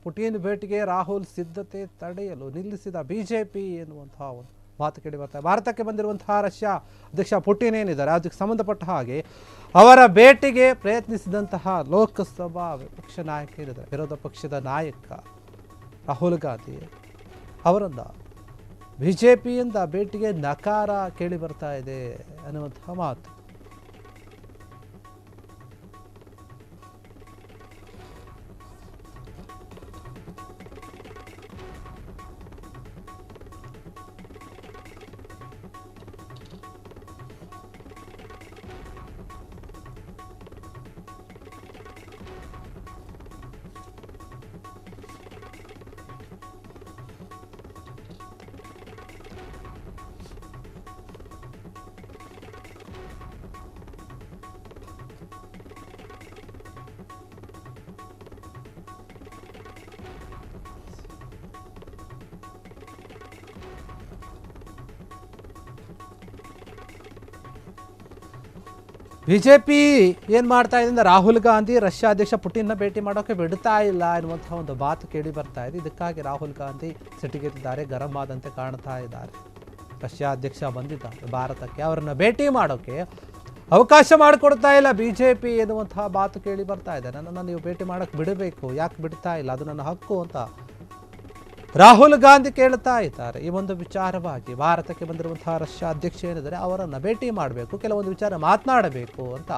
Putin ಭೇಟಿಗೆ ರಾಹುಲ್ ಸಿದ್ಧತೆ ತಡೆಯಲು ನಿಲ್ಲಿಸಿದ ಬಿಜೆಪಿ ಎನ್ನುವಂತಹ ಒಂದು ಮಾತು ಕೇಳಿ ಬರ್ತಾರೆ. ಭಾರತಕ್ಕೆ ಬಂದಿರುವಂತಹ ರಷ್ಯಾ ಅಧ್ಯಕ್ಷ ಪುಟಿನ್ ಏನಿದ್ದಾರೆ ಅದಕ್ಕೆ ಸಂಬಂಧಪಟ್ಟ ಹಾಗೆ ಅವರ ಭೇಟಿಗೆ ಪ್ರಯತ್ನಿಸಿದಂತಹ ಲೋಕಸಭಾ ವಿಪಕ್ಷ ನಾಯಕ ಏನಿದ್ದಾರೆ, ವಿರೋಧ ಪಕ್ಷದ ನಾಯಕ ರಾಹುಲ್ ಗಾಂಧಿ ಅವರನ್ನ ಬಿಜೆಪಿಯಿಂದ ಭೇಟಿಗೆ ನಕಾರ ಕೇಳಿ ಬರ್ತಾ ಇದೆ ಅನ್ನುವಂತಹ ಮಾತು. ಬಿಜೆಪಿ ಏನು ಮಾಡ್ತಾ ಇದೆ ಅಂದರೆ ರಾಹುಲ್ ಗಾಂಧಿ ರಷ್ಯಾ ಅಧ್ಯಕ್ಷ ಪುಟಿನ್ನ ಭೇಟಿ ಮಾಡೋಕ್ಕೆ ಬಿಡ್ತಾ ಇಲ್ಲ ಎನ್ನುವಂಥ ಒಂದು ಮಾತು ಕೇಳಿ ಬರ್ತಾ ಇದೆ. ಇದಕ್ಕಾಗಿ ರಾಹುಲ್ ಗಾಂಧಿ ಸಿಟ್ಟಿಗೆದ್ದಿದ್ದಾರೆ, ಗರಂ ಆದಂತೆ ಕಾಣ್ತಾ ಇದ್ದಾರೆ. ರಷ್ಯಾ ಅಧ್ಯಕ್ಷ ಬಂದಿದ್ದಾರೆ ಭಾರತಕ್ಕೆ, ಅವರನ್ನು ಭೇಟಿ ಮಾಡೋಕ್ಕೆ ಅವಕಾಶ ಮಾಡಿಕೊಡ್ತಾ ಇಲ್ಲ ಬಿಜೆಪಿ ಎನ್ನುವಂತಹ ಮಾತು ಕೇಳಿ ಬರ್ತಾ ಇದೆ. ನನ್ನನ್ನು ನೀವು ಭೇಟಿ ಮಾಡೋಕ್ಕೆ ಬಿಡಬೇಕು, ಯಾಕೆ ಬಿಡ್ತಾ ಇಲ್ಲ, ಅದು ನನ್ನ ಹಕ್ಕು ಅಂತ ರಾಹುಲ್ ಗಾಂಧಿ ಕೇಳ್ತಾ ಇದ್ದಾರೆ. ಈ ಒಂದು ವಿಚಾರವಾಗಿ ಭಾರತಕ್ಕೆ ಬಂದಿರುವಂತಹ ರಷ್ಯಾ ಅಧ್ಯಕ್ಷ ಏನಿದ್ದಾರೆ ಅವರನ್ನು ಭೇಟಿ ಮಾಡಬೇಕು, ಕೆಲವೊಂದು ವಿಚಾರ ಮಾತನಾಡಬೇಕು ಅಂತ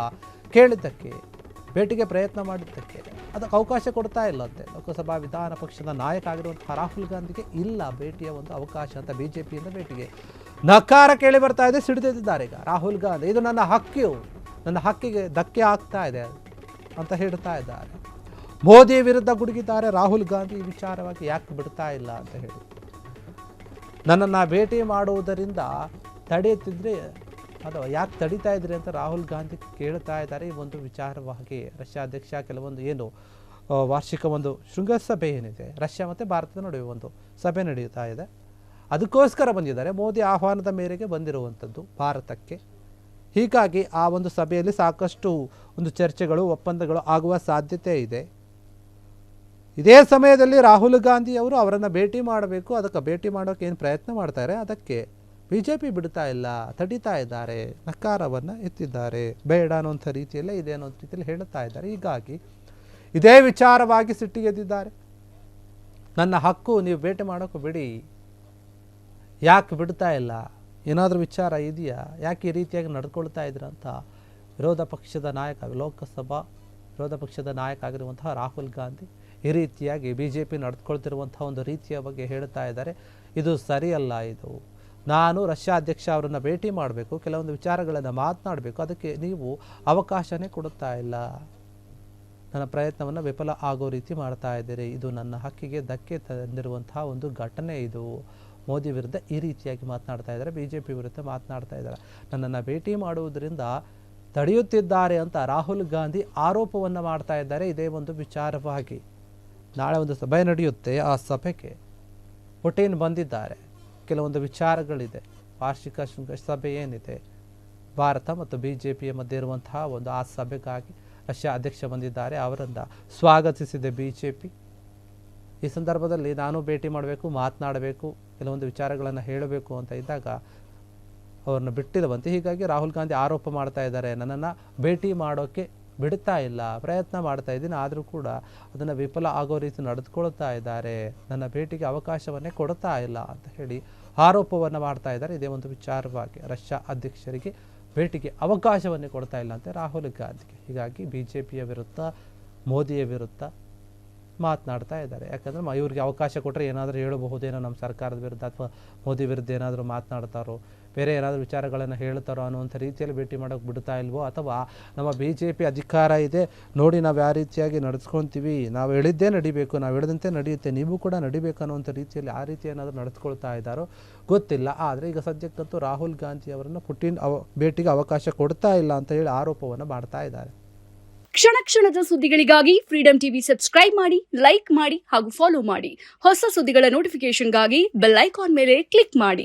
ಕೇಳಿದ್ದಕ್ಕೆ, ಭೇಟಿಗೆ ಪ್ರಯತ್ನ ಮಾಡಿದ್ದಕ್ಕೆ ಅದಕ್ಕೆ ಅವಕಾಶ ಕೊಡ್ತಾ ಇಲ್ಲಂತೆ. ಲೋಕಸಭಾ ವಿಧಾನ ಪಕ್ಷದ ನಾಯಕ ಆಗಿರುವಂತಹ ರಾಹುಲ್ ಗಾಂಧಿಗೆ ಇಲ್ಲ ಭೇಟಿಯ ಒಂದು ಅವಕಾಶ ಅಂತ ಬಿಜೆಪಿಯಿಂದ ಭೇಟಿಗೆ ನಕಾರ ಕೇಳಿ ಬರ್ತಾ ಇದೆ. ಸಿಡಿದಿದ್ದಾರೆ ಈಗ ರಾಹುಲ್ ಗಾಂಧಿ, ಇದು ನನ್ನ ಹಕ್ಕು, ನನ್ನ ಹಕ್ಕಿಗೆ ಧಕ್ಕೆ ಆಗ್ತಾ ಇದೆ ಅಂತ ಹೇಳ್ತಾ ಇದ್ದಾರೆ. ಮೋದಿ ವಿರುದ್ಧ ಗುಡುಗಿದ್ದಾರೆ ರಾಹುಲ್ ಗಾಂಧಿ ಈ ವಿಚಾರವಾಗಿ ಯಾಕೆ ಬಿಡ್ತಾ ಇಲ್ಲ ಅಂತ ಹೇಳಿ. ನನ್ನನ್ನು ಭೇಟಿ ಮಾಡುವುದರಿಂದ ತಡೆಯುತ್ತಿದ್ರೆ ಅಥವಾ ಯಾಕೆ ತಡೀತಾ ಇದ್ರಿ ಅಂತ ರಾಹುಲ್ ಗಾಂಧಿ ಕೇಳ್ತಾ ಇದ್ದಾರೆ. ಈ ಒಂದು ವಿಚಾರವಾಗಿ ರಷ್ಯಾ ಅಧ್ಯಕ್ಷ ಕೆಲವೊಂದು ಏನು ವಾರ್ಷಿಕ ಒಂದು ಶೃಂಗಸಭೆ ಏನಿದೆ ರಷ್ಯಾ ಮತ್ತು ಭಾರತದ ನಡುವೆ ಒಂದು ಸಭೆ ನಡೆಯುತ್ತಾ ಇದೆ, ಅದಕ್ಕೋಸ್ಕರ ಬಂದಿದ್ದಾರೆ. ಮೋದಿ ಆಹ್ವಾನದ ಮೇರೆಗೆ ಬಂದಿರುವಂಥದ್ದು ಭಾರತಕ್ಕೆ. ಹೀಗಾಗಿ ಆ ಒಂದು ಸಭೆಯಲ್ಲಿ ಸಾಕಷ್ಟು ಒಂದು ಚರ್ಚೆಗಳು ಒಪ್ಪಂದಗಳು ಆಗುವ ಸಾಧ್ಯತೆ ಇದೆ. ಇದೇ ಸಮಯದಲ್ಲಿ ರಾಹುಲ್ ಗಾಂಧಿ ಅವರು ಅವರನ್ನು ಭೇಟಿ ಮಾಡಬೇಕು, ಅದಕ್ಕೆ ಭೇಟಿ ಮಾಡೋಕ್ಕೆ ಏನು ಪ್ರಯತ್ನ ಮಾಡ್ತಾರೆ ಅದಕ್ಕೆ ಬಿಜೆಪಿ ಬಿಡ್ತಾ ಇಲ್ಲ, ತಡೀತಾ ಇದ್ದಾರೆ, ನಕಾರವನ್ನು ಎತ್ತಿದ್ದಾರೆ. ಬೇಡ ಅನ್ನೋಂಥ ರೀತಿಯಲ್ಲೇ ಇದೆ ಅನ್ನೋ ರೀತಿಯಲ್ಲಿ ಹೇಳ್ತಾ ಇದ್ದಾರೆ. ಹೀಗಾಗಿ ಇದೇ ವಿಚಾರವಾಗಿ ಸಿಟ್ಟಿಗೆದ್ದಿದ್ದಾರೆ. ನನ್ನ ಹಕ್ಕು, ನೀವು ಭೇಟಿ ಮಾಡೋಕ್ಕೆ ಬಿಡಿ, ಯಾಕೆ ಬಿಡ್ತಾ ಇಲ್ಲ, ಏನಾದರೂ ವಿಚಾರ ಇದೆಯಾ, ಯಾಕೆ ಈ ರೀತಿಯಾಗಿ ನಡ್ಕೊಳ್ತಾ ಇದ್ರಂತ ವಿರೋಧ ಪಕ್ಷದ ನಾಯಕ, ಲೋಕಸಭಾ ವಿರೋಧ ಪಕ್ಷದ ನಾಯಕ ಆಗಿರುವಂತಹ ರಾಹುಲ್ ಗಾಂಧಿ ಈ ರೀತಿಯಾಗಿ ಬಿಜೆಪಿ ನಡೆದುಕೊಳ್ತಿರುವಂಥ ಒಂದು ರೀತಿಯ ಬಗ್ಗೆ ಹೇಳ್ತಾ ಇದ್ದಾರೆ. ಇದು ಸರಿಯಲ್ಲ, ಇದು ನಾನು ರಷ್ಯಾ ಅಧ್ಯಕ್ಷ ಅವರನ್ನು ಭೇಟಿ ಮಾಡಬೇಕು, ಕೆಲವೊಂದು ವಿಚಾರಗಳನ್ನು ಮಾತನಾಡಬೇಕು, ಅದಕ್ಕೆ ನೀವು ಅವಕಾಶನೇ ಕೊಡುತ್ತಾ ಇಲ್ಲ, ನನ್ನ ಪ್ರಯತ್ನವನ್ನು ವಿಫಲ ಆಗೋ ರೀತಿ ಮಾಡ್ತಾ ಇದ್ದೀರಿ, ಇದು ನನ್ನ ಹಕ್ಕಿಗೆ ಧಕ್ಕೆ ತಂದಿರುವಂತಹ ಒಂದು ಘಟನೆ. ಇದು ಮೋದಿ ವಿರುದ್ಧ ಈ ರೀತಿಯಾಗಿ ಮಾತನಾಡ್ತಾ ಇದ್ದಾರೆ, ಬಿಜೆಪಿ ವಿರುದ್ಧ ಮಾತನಾಡ್ತಾ ಇದ್ದಾರೆ. ನನ್ನನ್ನು ಭೇಟಿ ಮಾಡುವುದರಿಂದ ತಡೆಯುತ್ತಿದ್ದಾರೆ ಅಂತ ರಾಹುಲ್ ಗಾಂಧಿ ಆರೋಪವನ್ನು ಮಾಡ್ತಾ ಇದ್ದಾರೆ. ಇದೇ ಒಂದು ವಿಚಾರವಾಗಿ ನಾಳೆ ಒಂದು ಸಭೆ ನಡೆಯುತ್ತೆ, ಆ ಸಭೆಗೆ ಪುಟಿನ್ ಬಂದಿದ್ದಾರೆ. ಕೆಲವೊಂದು ವಿಚಾರಗಳಿದೆ, ವಾರ್ಷಿಕ ಶೃಂಗಸಭೆ ಏನಿದೆ ಭಾರತ ಮತ್ತು ಬಿಜೆಪಿಯ ಮಧ್ಯೆ ಇರುವಂತಹ ಒಂದು ಆ ಸಭೆಗಾಗಿ ರಷ್ಯಾ ಅಧ್ಯಕ್ಷ ಬಂದಿದ್ದಾರೆ, ಅವರನ್ನು ಸ್ವಾಗತಿಸಿದೆ ಬಿಜೆಪಿ. ಈ ಸಂದರ್ಭದಲ್ಲಿ ನಾನು ಭೇಟಿ ಮಾಡಬೇಕು, ಮಾತನಾಡಬೇಕು, ಕೆಲವೊಂದು ವಿಚಾರಗಳನ್ನು ಹೇಳಬೇಕು ಅಂತ ಇದ್ದಾಗ ಅವ್ರನ್ನ ಬಿಟ್ಟಿಲ್ಲವಂತೆ. ಹೀಗಾಗಿ ರಾಹುಲ್ ಗಾಂಧಿ ಆರೋಪ ಮಾಡ್ತಾ ಇದ್ದಾರೆ, ನನ್ನನ್ನು ಭೇಟಿ ಮಾಡೋಕ್ಕೆ ಬಿಡ್ತಾ ಇಲ್ಲ, ಪ್ರಯತ್ನ ಮಾಡ್ತಾ ಇದ್ದೀನಿ, ಆದರೂ ಕೂಡ ಅದನ್ನು ವಿಫಲ ಆಗೋ ರೀತಿ ನಡೆದುಕೊಳ್ತಾ ಇದ್ದಾರೆ, ನನ್ನ ಭೇಟಿಗೆ ಅವಕಾಶವನ್ನೇ ಕೊಡ್ತಾ ಇಲ್ಲ ಅಂತ ಹೇಳಿ ಆರೋಪವನ್ನು ಮಾಡ್ತಾ ಇದ್ದಾರೆ. ಇದೇ ಒಂದು ವಿಚಾರವಾಗಿ ರಷ್ಯಾ ಅಧ್ಯಕ್ಷರಿಗೆ ಭೇಟಿಗೆ ಅವಕಾಶವನ್ನೇ ಕೊಡ್ತಾ ಇಲ್ಲ ಅಂತ ರಾಹುಲ್ ಗಾಂಧಿಗೆ. ಹೀಗಾಗಿ ಬಿಜೆಪಿಯ ವಿರುದ್ಧ, ಮೋದಿಯ ವಿರುದ್ಧ ಮಾತನಾಡ್ತಾ ಇದ್ದಾರೆ. ಯಾಕಂದರೆ ಇವ್ರಿಗೆ ಅವಕಾಶ ಕೊಟ್ಟರೆ ಏನಾದರೂ ಹೇಳಬಹುದೇನೋ ನಮ್ಮ ಸರ್ಕಾರದ ವಿರುದ್ಧ ಅಥವಾ ಮೋದಿ ವಿರುದ್ಧ ಏನಾದರೂ ಮಾತನಾಡ್ತಾರೋ, ಬೇರೆ ಏನಾದರೂ ವಿಚಾರಗಳನ್ನು ಹೇಳ್ತಾರೋ ಅನ್ನುವಂಥ ರೀತಿಯಲ್ಲಿ ಭೇಟಿ ಮಾಡೋಕ್ಕೆ ಬಿಡ್ತಾ ಇಲ್ವೋ, ಅಥವಾ ನಮ್ಮ ಬಿಜೆಪಿ ಅಧಿಕಾರ ಇದೆ ನೋಡಿ ನಾವು ಯಾವ ರೀತಿಯಾಗಿ ನಡೆಸ್ಕೊತೀವಿ, ನಾವು ಹೇಳಿದ್ದೇ ನಡಿಬೇಕು, ನಾವು ಹೇಳಿದಂತೆ ನಡೆಯುತ್ತೆ, ನೀವು ಕೂಡ ನಡಿಬೇಕು ಅನ್ನುವಂಥ ರೀತಿಯಲ್ಲಿ ಆ ರೀತಿ ಏನಾದರೂ ನಡೆಸ್ಕೊಳ್ತಾ ಇದ್ದಾರೋ ಗೊತ್ತಿಲ್ಲ. ಆದರೆ ಈಗ ಸದ್ಯಕ್ಕಂತೂ ರಾಹುಲ್ ಗಾಂಧಿ ಅವರನ್ನು ಪುಟಿನ್ ಭೇಟಿಗೆ ಅವಕಾಶ ಕೊಡ್ತಾ ಇಲ್ಲ ಅಂತ ಹೇಳಿ ಆರೋಪವನ್ನು ಮಾಡ್ತಾ ಇದ್ದಾರೆ. ಕ್ಷಣ ಕ್ಷಣದ ಸುದ್ದಿಗಳಿಗಾಗಿ ಫ್ರೀಡಂ ಟಿವಿ ಸಬ್ಸ್ಕ್ರೈಬ್ ಮಾಡಿ, ಲೈಕ್ ಮಾಡಿ ಹಾಗೂ ಫಾಲೋ ಮಾಡಿ. ಹೊಸ ಸುದ್ದಿಗಳ ನೋಟಿಫಿಕೇಶನ್ಗಾಗಿ ಬೆಲ್ ಐಕಾನ್ ಮೇಲೆ ಕ್ಲಿಕ್ ಮಾಡಿ.